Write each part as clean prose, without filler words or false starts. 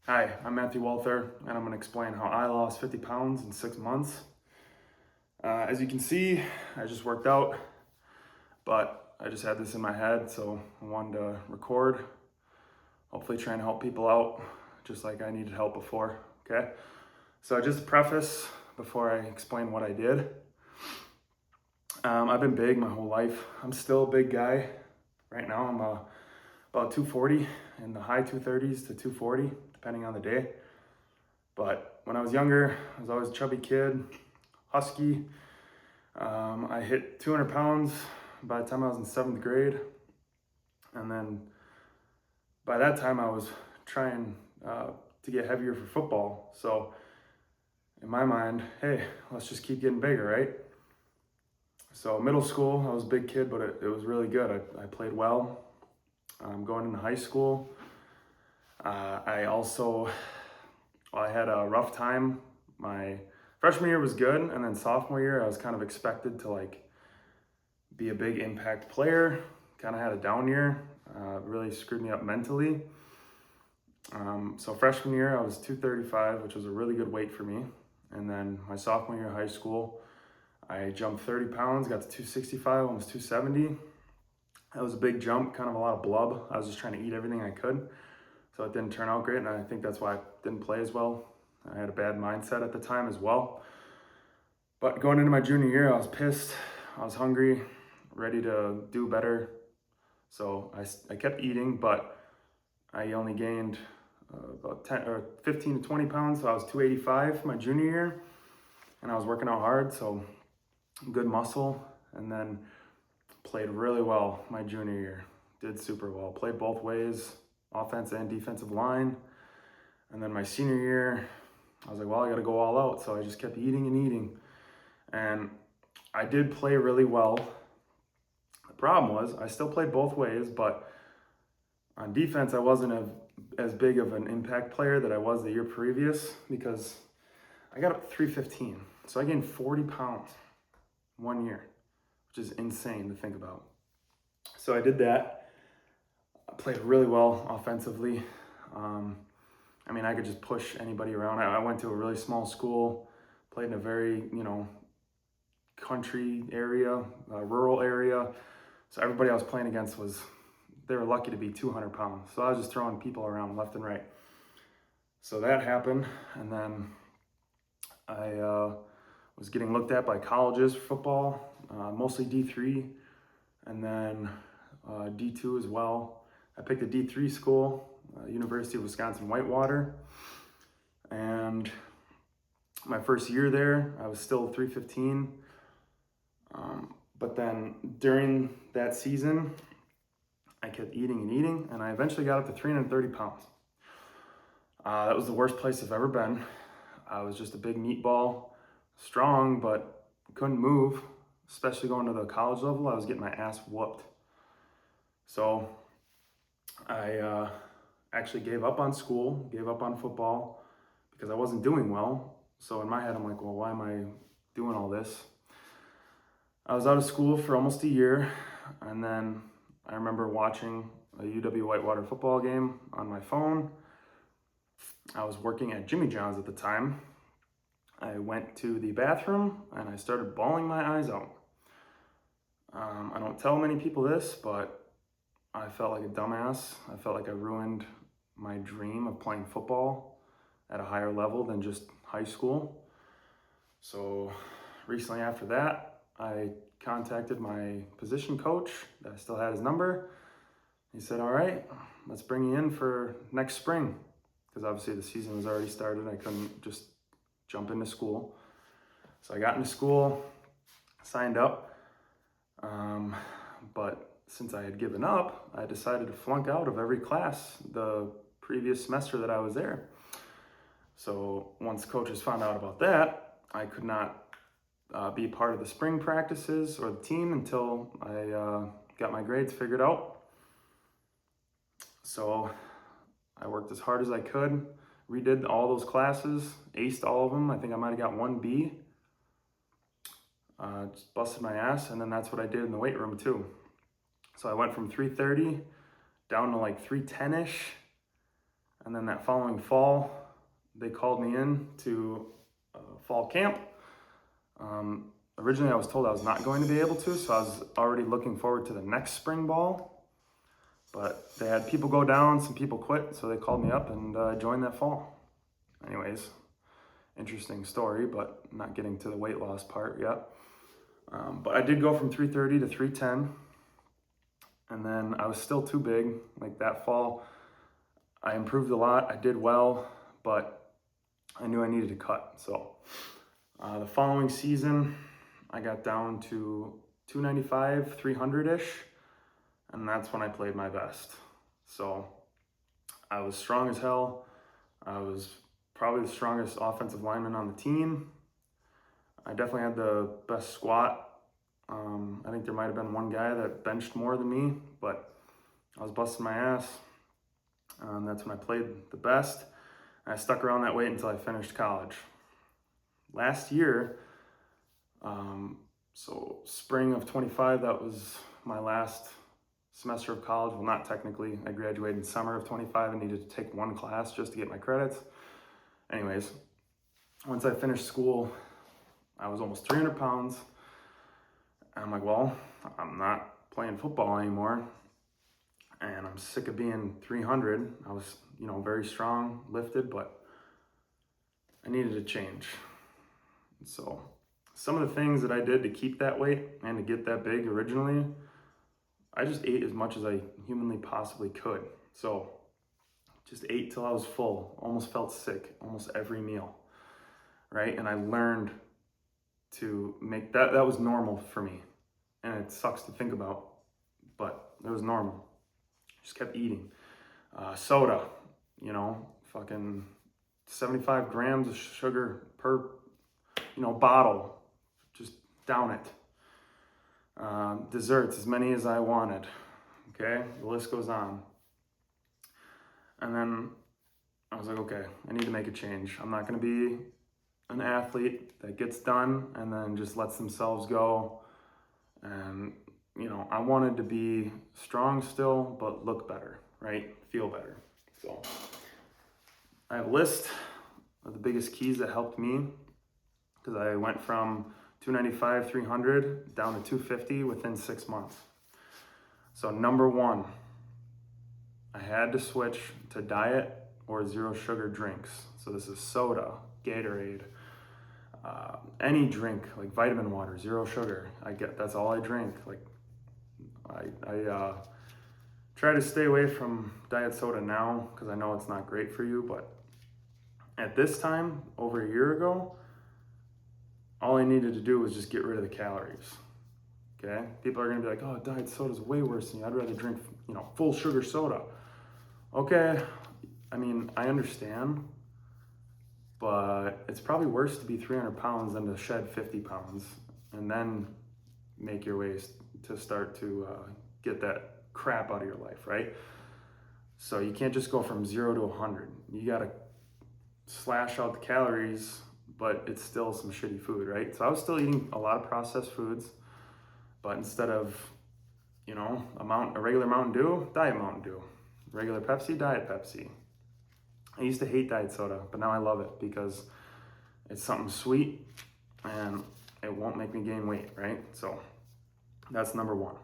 Hi, I'm Matthew Walther, and I'm going to explain how I lost 50 pounds in 6 months. As you can see, I just worked out, but I just had this in my head, so I wanted to record, hopefully trying to help people out, just like I needed help before, okay? So just to preface, before I explain what I did, I've been big my whole life. I'm still a big guy. Right now I'm about 240, in the high 230s to 240, depending on the day. But when I was younger, I was always a chubby kid, husky. I hit 200 pounds by the time I was in 7th grade. And then by that time, I was trying to get heavier for football. So in my mind, hey, let's just keep getting bigger, right? So middle school, I was a big kid, but it was really good. I played well. Going into high school, I had a rough time. My freshman year was good, and then sophomore year, I was kind of expected to be a big impact player. Kind of had a down year. Really screwed me up mentally. So freshman year, I was 235, which was a really good weight for me. And then my sophomore year of high school, I jumped 30 pounds, got to 265, almost 270. That was a big jump, kind of a lot of blub. I was just trying to eat everything I could. So it didn't turn out great, and I think that's why I didn't play as well. I had a bad mindset at the time as well. But going into my junior year, I was pissed. I was hungry, ready to do better. So I kept eating, but I only gained about 10 or 15 to 20 pounds. So I was 285 my junior year, and I was working out hard, so good muscle. And then played really well my junior year. Did super well. Played both ways, offense and defensive line. And then my senior year, I was like, well, I got to go all out. So I just kept eating and eating. And I did play really well. The problem was I still played both ways, but on defense, I wasn't as big of an impact player that I was the year previous because I got up to 315. So I gained 40 pounds 1 year, which is insane to think about. So I did that. I played really well offensively. I could just push anybody around. I went to a really small school, played in a very, country area, rural area. So everybody I was playing against they were lucky to be 200 pounds. So I was just throwing people around left and right. So that happened. And then I was getting looked at by colleges for football, mostly D3, and then D2 as well. I picked a D3 school, University of Wisconsin-Whitewater. And my first year there, I was still 315. But then during that season, I kept eating and eating, and I eventually got up to 330 pounds. That was the worst place I've ever been. I was just a big meatball, strong, but couldn't move, especially going to the college level. I was getting my ass whooped. So I actually gave up on school, gave up on football because I wasn't doing well. So in my head, I'm like, well, why am I doing all this? I was out of school for almost a year, and then I remember watching a UW-Whitewater football game on my phone. I was working at Jimmy John's at the time. I went to the bathroom and I started bawling my eyes out. I don't tell many people this, but I felt like a dumbass. I felt like I ruined my dream of playing football at a higher level than just high school. So recently after that, I contacted my position coach. I still had his number. He said, all right, let's bring you in for next spring. Because obviously the season was already started. I couldn't just jump into school. So I got into school, signed up. But since I had given up, I decided to flunk out of every class the previous semester that I was there. So once coaches found out about that, I could not be part of the spring practices or the team until I got my grades figured out. So I worked as hard as I could, redid all those classes, aced all of them. I think I might have got 1B. Just busted my ass, and then that's what I did in the weight room too. So I went from 330 down to 310-ish, And then that following fall, they called me in to fall camp. Originally I was told I was not going to be able to, so I was already looking forward to the next spring ball. But they had people go down, some people quit, so they called me up and I joined that fall. Anyways, interesting story, but not getting to the weight loss part yet. But I did go from 330 to 310, and then I was still too big. Like that fall, I improved a lot, I did well, but I knew I needed to cut. So the following season, I got down to 295, 300-ish, and that's when I played my best. So I was strong as hell. I was probably the strongest offensive lineman on the team. I definitely had the best squat. I think there might have been one guy that benched more than me, but I was busting my ass. That's when I played the best. And I stuck around that weight until I finished college. Last year, so spring of 25, that was my last semester of college. Well, not technically. I graduated in summer of 25 and needed to take one class just to get my credits. Anyways, once I finished school, I was almost 300 pounds. And I'm like, well, I'm not playing football anymore. And I'm sick of being 300. I was, very strong, lifted, but I needed a change. And so some of the things that I did to keep that weight and to get that big originally, I just ate as much as I humanly possibly could. So just ate till I was full, almost felt sick, almost every meal, right? And I learned to make that was normal for me. And it sucks to think about, but it was normal. Just kept eating. Soda, fucking 75 grams of sugar per, bottle. Just down it. Desserts, as many as I wanted. Okay, the list goes on. And then I was like, okay, I need to make a change. I'm not gonna be an athlete that gets done and then just lets themselves go. And, I wanted to be strong still, but look better, right? Feel better. So I have a list of the biggest keys that helped me, because I went from 295, 300 down to 250 within 6 months. So number one, I had to switch to diet or zero sugar drinks. So this is soda, Gatorade, any drink like vitamin water, zero sugar. That's all I drink. Like I try to stay away from diet soda now because I know it's not great for you. But at this time, over a year ago, all I needed to do was just get rid of the calories. Okay, people are gonna be like, "Oh, diet soda is way worse than you. I'd rather drink, full sugar soda." Okay, I mean, I understand, but it's probably worse to be 300 pounds than to shed 50 pounds and then make your way to start to get that crap out of your life, right? So you can't just go from 0 to 100. You gotta slash out the calories, but it's still some shitty food, right? So I was still eating a lot of processed foods, but instead of, a regular Mountain Dew, Diet Mountain Dew. Regular Pepsi, Diet Pepsi. I used to hate diet soda, but now I love it because it's something sweet and it won't make me gain weight, right? So that's number one.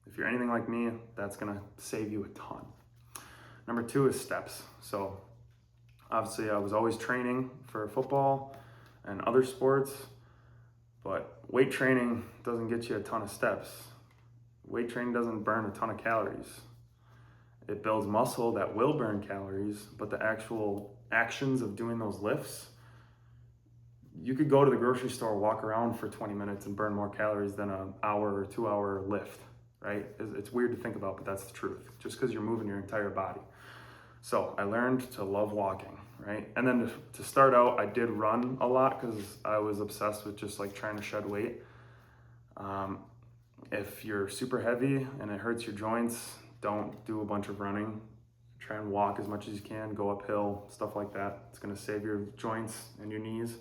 If you're anything like me, that's gonna save you a ton. Number two is steps. So obviously I was always training for football and other sports, but weight training doesn't get you a ton of steps. Weight training doesn't burn a ton of calories. It builds muscle that will burn calories, but the actual actions of doing those lifts, you could go to the grocery store, walk around for 20 minutes and burn more calories than an hour or 2 hour lift, right? It's weird to think about, but that's the truth, just because you're moving your entire body. So I learned to love walking, right? And then to start out, I did run a lot because I was obsessed with just like trying to shed weight. If you're super heavy and it hurts your joints, don't do a bunch of running. Try and walk as much as you can, go uphill, stuff like that. It's gonna save your joints and your knees.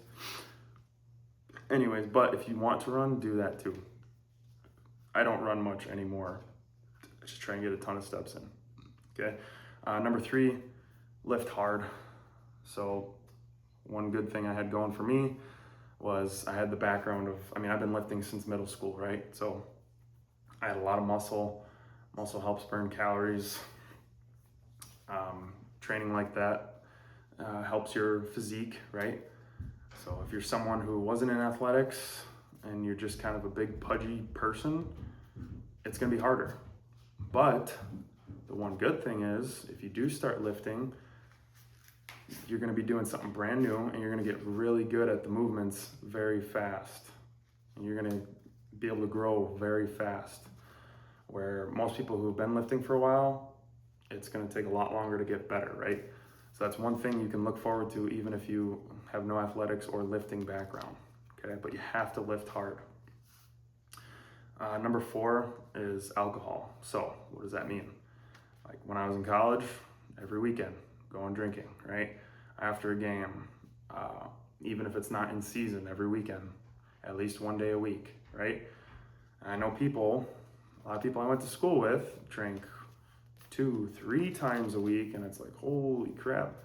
Anyways, but if you want to run, do that too. I don't run much anymore. I just try and get a ton of steps in, okay? Number three, lift hard. So one good thing I had going for me was I had the background of, I've been lifting since middle school, right? So I had a lot of muscle. Muscle helps burn calories. Training like that helps your physique, right? So if you're someone who wasn't in athletics and you're just kind of a big pudgy person, it's gonna be harder. But the one good thing is, if you do start lifting, you're gonna be doing something brand new and you're gonna get really good at the movements very fast. And you're gonna be able to grow very fast. Where most people who've been lifting for a while, it's gonna take a lot longer to get better, right? So that's one thing you can look forward to even if you have no athletics or lifting background, okay? But you have to lift hard. Number 4 is alcohol. So what does that mean? Like when I was in college, every weekend, going drinking, right? After a game, even if it's not in season, every weekend, at least one day a week, right? And I know a lot of people I went to school with drink 2-3 times a week, and it's like, holy crap.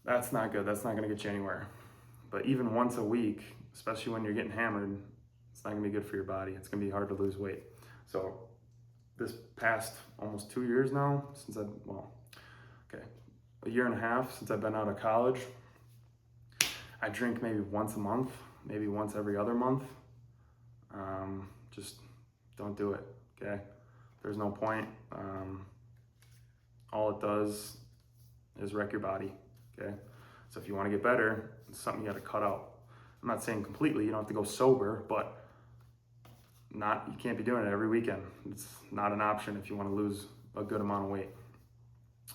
That's not good. That's not gonna get you anywhere. But even once a week, especially when you're getting hammered, it's not gonna be good for your body. It's gonna be hard to lose weight. So this past almost 2 years now, a year and a half since I've been out of college, I drink maybe once a month, maybe once every other month. Just don't do it, okay? There's no point. All it does is wreck your body, okay? So if you wanna get better, it's something you gotta cut out. I'm not saying completely, you don't have to go sober, but you can't be doing it every weekend. It's not an option if you wanna lose a good amount of weight.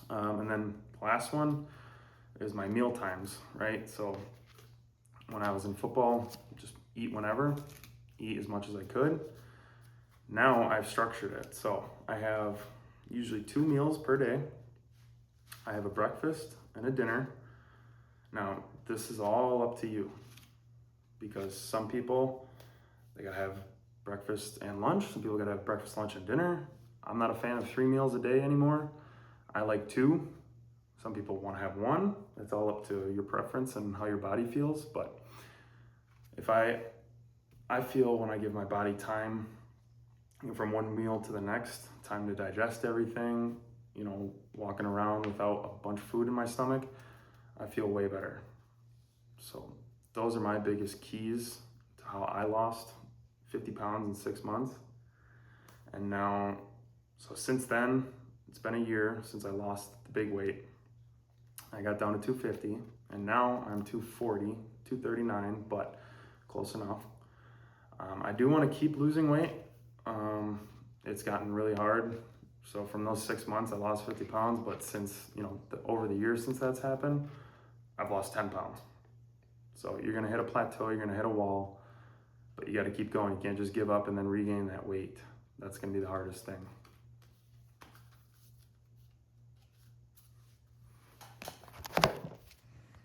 And then the last one is my meal times, right? So when I was in football, just eat whenever, eat as much as I could. Now I've structured it. So I have usually 2 meals per day. I have a breakfast and a dinner. Now, this is all up to you because some people, they gotta have breakfast and lunch. Some people gotta have breakfast, lunch, and dinner. I'm not a fan of 3 meals a day anymore. I like 2. Some people wanna have 1. It's all up to your preference and how your body feels. But if I feel when I give my body time from one meal to the next, time to digest everything, walking around without a bunch of food in my stomach, I feel way better. So those are my biggest keys to how I lost 50 pounds in 6 months. And now, so since then, it's been a year since I lost the big weight. I got down to 250, and now I'm 240, 239, but close enough. I do want to keep losing weight. It's gotten really hard. So from those 6 months, I lost 50 pounds, but since, over the years since that's happened, I've lost 10 pounds. So you're gonna hit a plateau, you're gonna hit a wall, but you gotta keep going. You can't just give up and then regain that weight. That's gonna be the hardest thing.